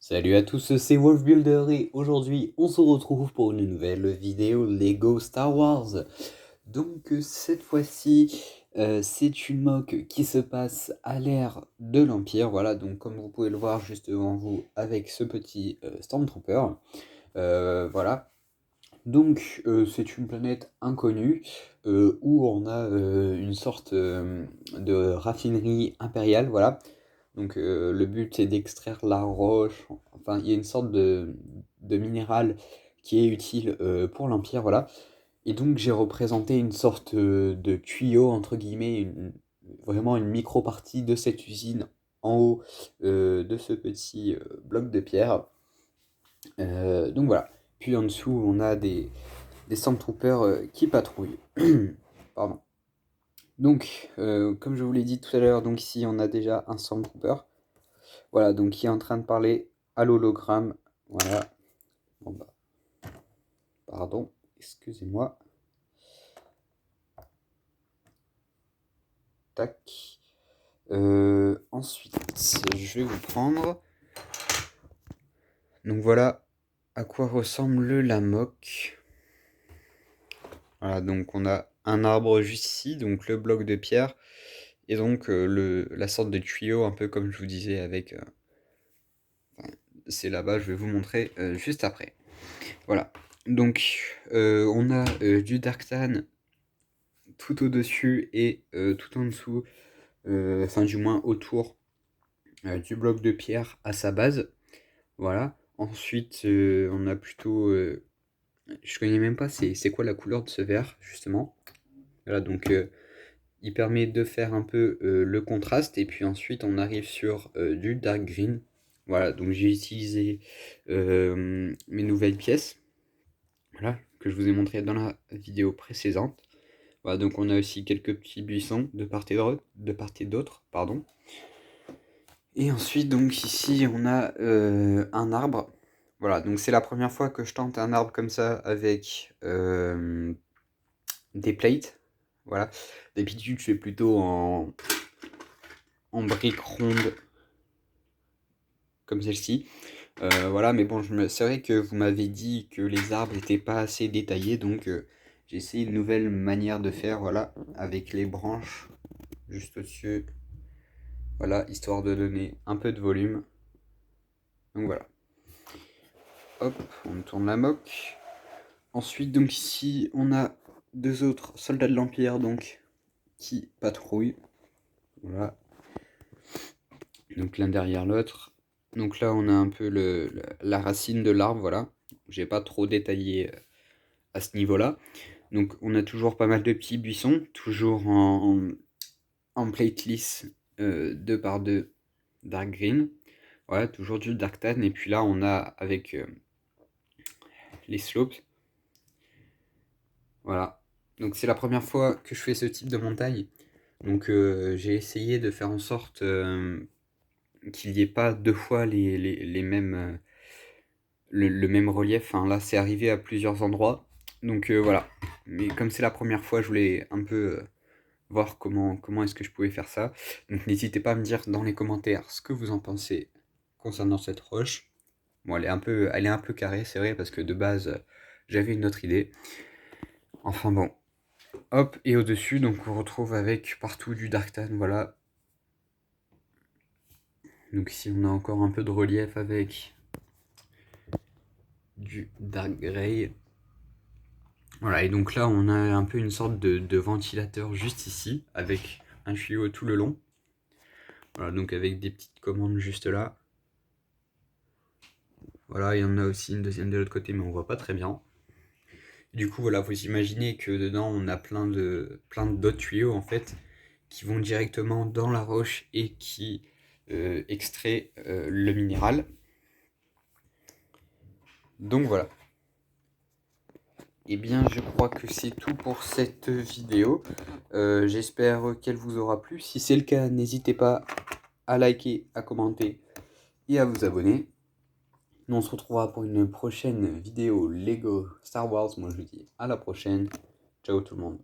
Salut à tous, c'est Wolf Builder et aujourd'hui on se retrouve pour une nouvelle vidéo Lego Star Wars. Donc cette fois-ci c'est une mock qui se passe à l'ère de l'Empire. Voilà, donc comme vous pouvez le voir juste devant vous avec ce petit Stormtrooper. Voilà, donc c'est une planète inconnue où on a une sorte de raffinerie impériale. Voilà. Donc le but c'est d'extraire la roche, enfin il y a une sorte de minéral qui est utile pour l'Empire, voilà. Et donc j'ai représenté une sorte de tuyau, entre guillemets, vraiment une micro-partie de cette usine en haut de ce petit bloc de pierre. Donc voilà. Puis en dessous on a des Stormtroopers qui patrouillent. Pardon. Donc, comme je vous l'ai dit tout à l'heure, donc ici on a déjà un Stormtrooper. Voilà, donc qui est en train de parler à l'hologramme. Voilà. Bon bah, pardon, excusez-moi. Tac. Ensuite, je vais vous prendre. Donc voilà à quoi ressemble la mock. Voilà, donc on a un arbre juste ici, donc le bloc de pierre, et donc la sorte de tuyau, un peu comme je vous disais avec... enfin, c'est là-bas, je vais vous montrer juste après. Voilà, donc on a du Darktan tout au-dessus et tout en dessous, enfin du moins autour du bloc de pierre à sa base. Voilà. Ensuite, on a plutôt... je connais même pas c'est quoi la couleur de ce vert, justement. Voilà, donc il permet de faire un peu le contraste. Et puis ensuite, on arrive sur du dark green. Voilà, donc j'ai utilisé mes nouvelles pièces. Voilà, que je vous ai montré dans la vidéo précédente. Voilà, donc on a aussi quelques petits buissons de part et d'autre, pardon. Et ensuite, donc ici, on a un arbre. Voilà, donc c'est la première fois que je tente un arbre comme ça avec des plates. Voilà, d'habitude, je fais plutôt en briques rondes comme celle-ci. Voilà, mais bon, c'est vrai que vous m'avez dit que les arbres n'étaient pas assez détaillés, donc j'ai essayé une nouvelle manière de faire, voilà, avec les branches juste au-dessus. Voilà, histoire de donner un peu de volume. Donc voilà. Hop, on tourne la moque. Ensuite, donc ici, on a deux autres soldats de l'Empire, donc, qui patrouillent. Voilà. Donc l'un derrière l'autre. Donc là, on a un peu la racine de l'arbre, voilà. J'ai pas trop détaillé à ce niveau-là. Donc on a toujours pas mal de petits buissons, toujours en plate lisse 2 par 2 dark green. Voilà, toujours du dark tan. Et puis là, on a avec les slopes. Voilà. Donc c'est la première fois que je fais ce type de montagne. Donc j'ai essayé de faire en sorte qu'il n'y ait pas deux fois les mêmes, le même relief. Enfin, là, c'est arrivé à plusieurs endroits. Donc voilà. Mais comme c'est la première fois, je voulais un peu voir comment est-ce que je pouvais faire ça. Donc n'hésitez pas à me dire dans les commentaires ce que vous en pensez concernant cette roche. Bon, elle est un peu carrée, c'est vrai, parce que de base, j'avais une autre idée. Enfin bon. Hop, et au-dessus, donc on retrouve avec partout du Darktan, voilà. Donc ici, on a encore un peu de relief avec du Dark Grey. Voilà, et donc là, on a un peu une sorte de ventilateur juste ici, avec un tuyau tout le long. Voilà, donc avec des petites commandes juste là. Voilà, il y en a aussi une deuxième de l'autre côté, mais on voit pas très bien. Du coup, voilà, vous imaginez que dedans, on a plein d'autres tuyaux, en fait, qui vont directement dans la roche et qui extraient le minéral. Donc voilà. Eh bien, je crois que c'est tout pour cette vidéo. J'espère qu'elle vous aura plu. Si c'est le cas, n'hésitez pas à liker, à commenter et à vous abonner. Nous, on se retrouvera pour une prochaine vidéo Lego Star Wars. Moi, je vous dis à la prochaine. Ciao tout le monde.